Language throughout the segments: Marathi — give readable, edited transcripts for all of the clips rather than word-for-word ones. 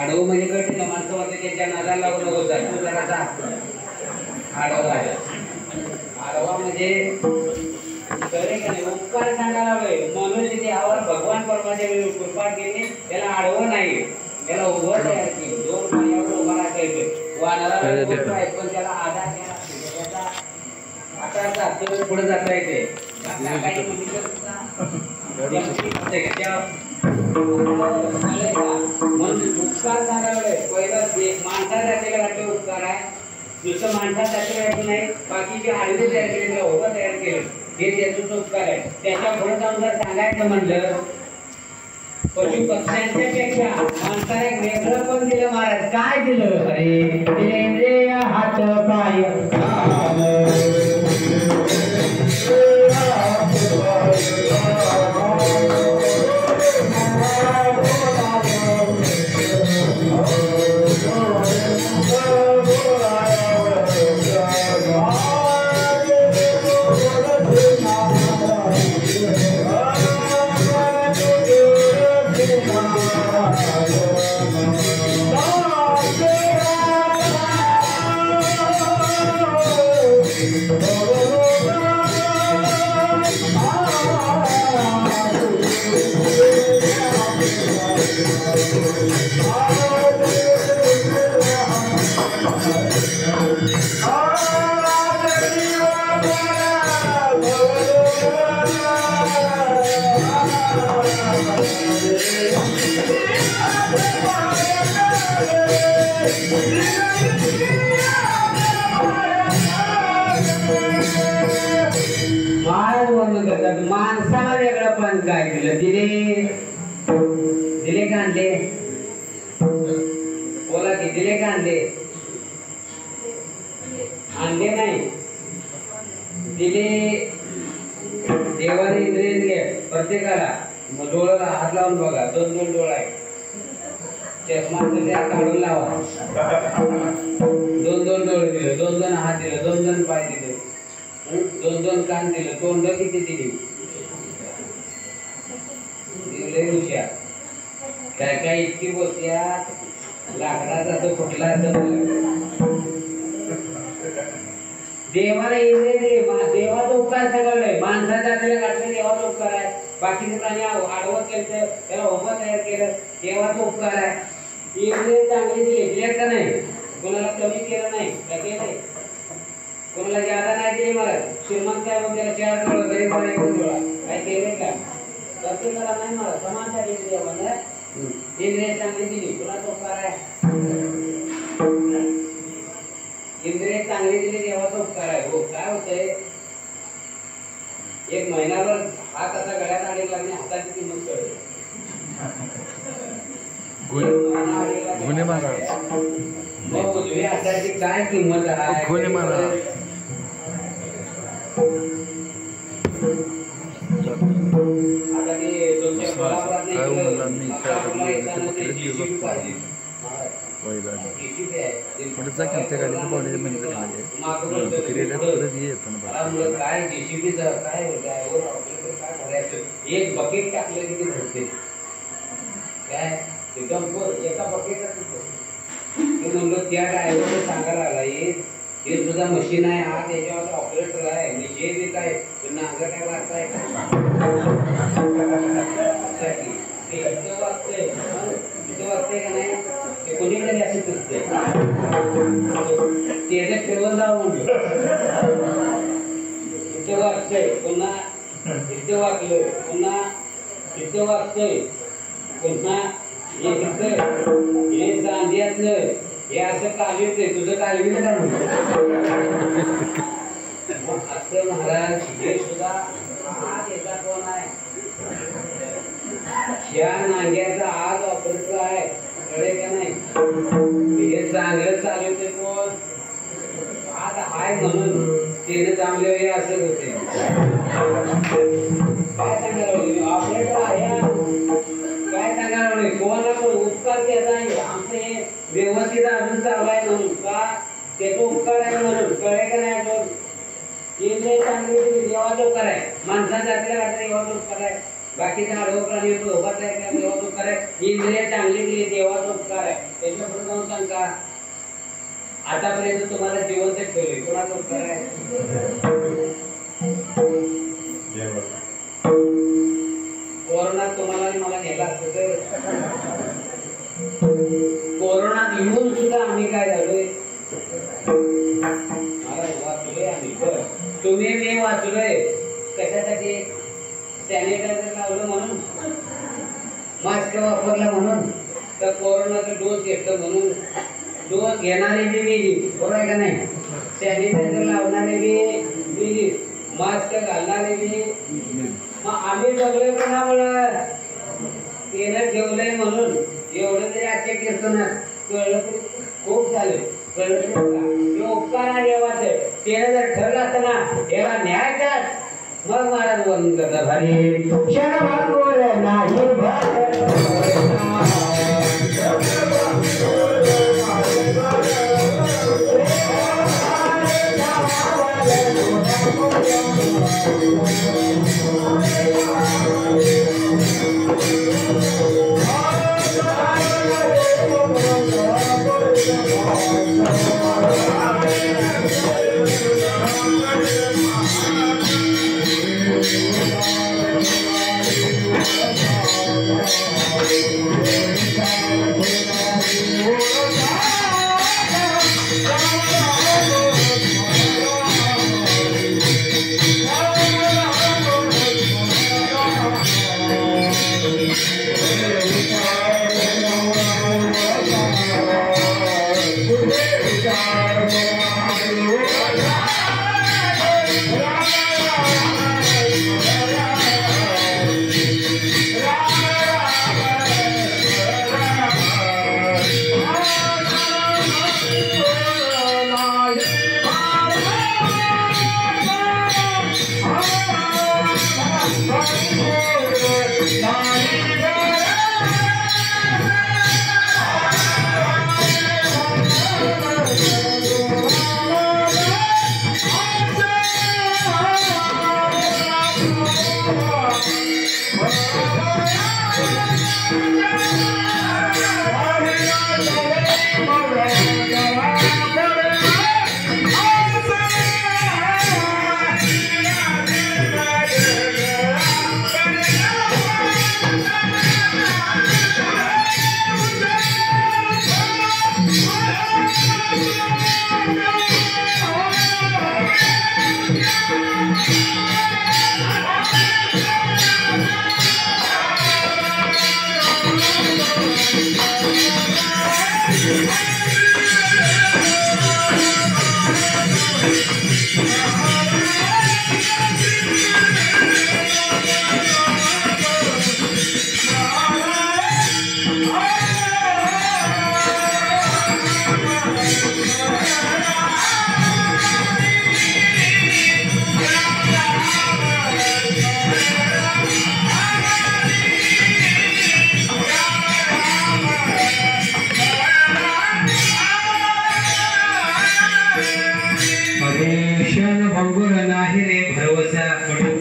आडव म्हणजे कठीण माणसं होते त्यांच्या नादाला लागून नको जाय तू जरासा आडवा आहे. आडवा म्हणजे कळे का नाही उपकार सांगायला हवे. मनुष्य देहावर भगवान परमात्म्याने कृपा केली त्याला आडवं नाही त्याला उभं तयार केली. दोन पायावर उभा राखायचं वानराला पण त्याला आधार केला आता पुढे जाता येते उपकार सांगायला पहिलं माणसा जातीला वाटते उपकार आहे. नुसतं माणसा जातीला वाटत नाही बाकीचे आडवे तयार केले उभं तयार केलं हे त्याचं उपकार आहे. त्याच्या पुढे जाऊन जर सांगायचं म्हणलं पशु पक्ष्यांच्या पेक्षा माणसाला एक वेगळं पण दिलं महाराज. काय दिलं? अरे दिले हात पाय माणसाला वेगळं पण काय दिलं? दिले का आणले? बोला की दिले का आणले? आणले नाही दिले. देवाने इंद्रिय दिले प्रत्येकाला. डोळ्याला हात लावून बघा. दोन दोन डोळा आहे. चष्मा काढून लावा. दोन दोन डोळे दिले. दोन दोन हात दिले. दोन दोन पाय दिले. दोन दोन कान दिले. तोंड किती दिली? हुशार. काय काय इतकी बोलत्या लाकडाचा तो कुठला देवाला इंद्रिय देवाचा उपकार सगळं माणसाचा त्याला काढले देवाचा उपकार आहे. बाकीचे प्राणी आडवत केलं त्याला उभं तयार केलं देवाचा उपकार आहे. इंद्रिय चांगली दिली दिले का नाही? कोणाला कमी केलं नाही का केलंय? कोणाला ज्यादा नाही दिली मला श्रीमंत आहे मग त्याला 4 डोळा गरीब आहे 1 डोळा काय केलंय का? प्रत्येकाला नाही मला समानता दिली म्हणजे इंद्रिय चांगली दिली कोणाचा उपकार आहे? इंद्रिय चांगली दिली देवाचा उपकार आहे. हो काय होतंय एक महिनाभर हात असा गळ्यात अडकला आणि हाताची किंमत कळली. गुन्हे मारा मग उजव्या हाताची काय किंमत आहे? गुन्हे मारा आता ते तुमच्या कोल्हापुरात पुढे जा की त्या गाडीचं कॉलेज काय जेसीबी काय एक बकेट टाकलं की ते भरते काय एकदम एका बकेटात म्हणलं त्या ड्रायव्हरला सांगायला लागला हे सुद्धा मशीन आहे हा त्याच्यावर ऑपरेटर आहे म्हणजे जे बी काय नांगर काय वाचताय वाचतंय का नाही ते कोणीतरी असं करतंय त्याच्यात फिरवून जावं म्हणलं इथं वाचतंय पुन्हा इथं वाचलंय पुन्हा इथं वाचतंय पुन्हा हे इथं हे सांध्यातलं हे असं कालवितंय तुझं कालविलं का असं महाराज हे सुद्धा हा त्याचा कोण आहे? या नांग्याचा आज ऑपरेटर आहे कळे का नाही? हे चांगलं चालवते कोण? आज आहे म्हणून त्याने चांगले हे असं होते. काय सांगायला ऑपरेटर आहे काय सांगायला कोणाला उपकार केला आमचं हे व्यवस्थित अजून चालू आहे म्हणून का त्याचा उपकार आहे म्हणून कळे का नाही? अजून इंद्रिय चांगली देवाचा उपकार आहे. माणसाच्या जातीला वाटतं देवाचा उपकार आहे बाकीचे आडवं प्राणी उभा तयार केला देवाचा उपकार आहे. इंद्रिय चांगली दिली देवाचा उपकार आहे. त्याच्या पुढे जाऊन सांगा आतापर्यंत तुम्हाला जिवंत ठेवले कोणाचा उपकार आहे? कोरोनात तुम्हाला आणि मला नेला असतं तर कोरोनात येऊन सुद्धा आम्ही काय झालोय वाचलोय आम्ही. तुम्ही मी वाचलोय कशासाठी? सॅनिटायझर लावलं म्हणून, मास्क वापरला म्हणून, तर कोरोनाचा डोस घेतलं म्हणून. डोस घेणारे बी गेली बरोबर आहे का नाही? सॅनिटायझर लावणारे बी गेली, मास्क घालणारे बी. मग आम्ही जगलोय कोणामुळं? तेनं ठेवलंय म्हणून. एवढं तरी आजच्या कीर्तनात कळलं तरी खूप झालं. कळलं तरी बघा उपकार आहे देवाचं. त्यानं जर ठरलं असतं ना याला न्यायचाच मग महाराज वंदन करतात. हरी क्षणभंगुर नाही भंगुर नाही रे भरवसा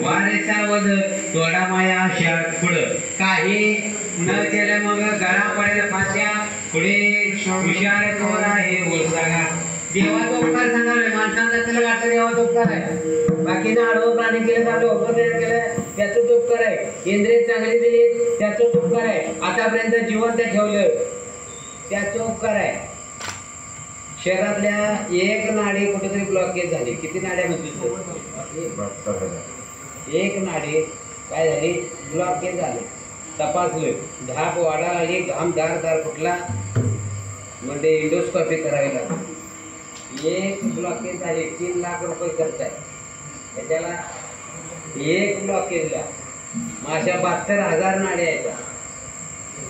वारे सावध तोडा माया आशा पुढं काही न केलं मग गळा पडेल फाश्या पुढे हुशार कोण आहे बोलसागा. देवाचा उपकार सांगावे माणसांचा त्याला वाटतं देवाचा उपकार आहे. बाकीनं आडवं प्राणी केलं तर आपलं उपकार केलं त्याचं उपकार आहे. इंद्रिय चांगली दिली त्याचं उपकार आहे. आतापर्यंत जिवंत ठेवलं त्याचं उपकार आहे. शहरातल्या एक नाडी कुठेतरी ब्लॉकेज झाली. किती नाड्या म्हणतो? एक नाडी काय झाली ब्लॉकेज झाली. तपासलं धाप वाढा आली घाम दार फुटला म्हणजे इंडोस्कोपी करावी लागली. एक ब्लॉकेज झाली 3 लाख रुपये खर्च आहे त्याच्याला. एक ब्लॉकेजला माझ्या 72,000 नाड्या आहेत.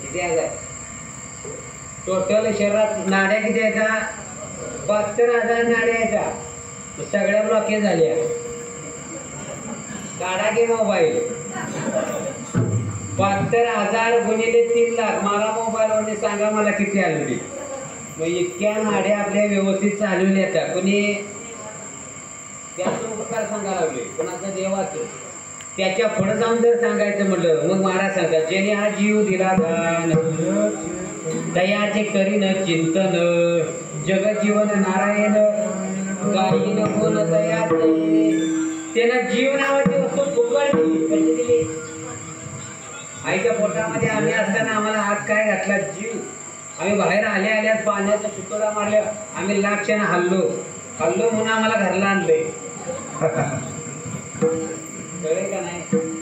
किती हजार टोटल शहरात नाड्या किती आहेत? 72,000 नाड्या आहेत. सगळ्या ब्लॉकेज झाल्या. काढा की मोबाईल 72,000 गुणिले 3 लाख. मला मोबाईलवर सांगा मला किती आलेली. मग इतक्या नाड्या आपल्या व्यवस्थित चालवल्या त्या कोणी त्याचं उपकार सांगायला लागले कोणाचं देवाचं. त्याच्या पुढे जाऊन जर सांगायचं म्हटलं मग महाराज सांगतात ज्याने हा जीव दिला दान दयाचे करीन चिंतन जगजीवन नारायण गायीन गुण दयाचे त्यानं जीव नावाची वस्तू फुकवली कशी दिली आईच्या पोटामध्ये आम्ही असताना आम्हाला हात काय घातला जीव आम्ही बाहेर आल्याच पाण्याचा तुकडा मारल्या आम्ही लाक्षानं हल्लो म्हणून आम्हाला घरला आणलंय कळेल का नाही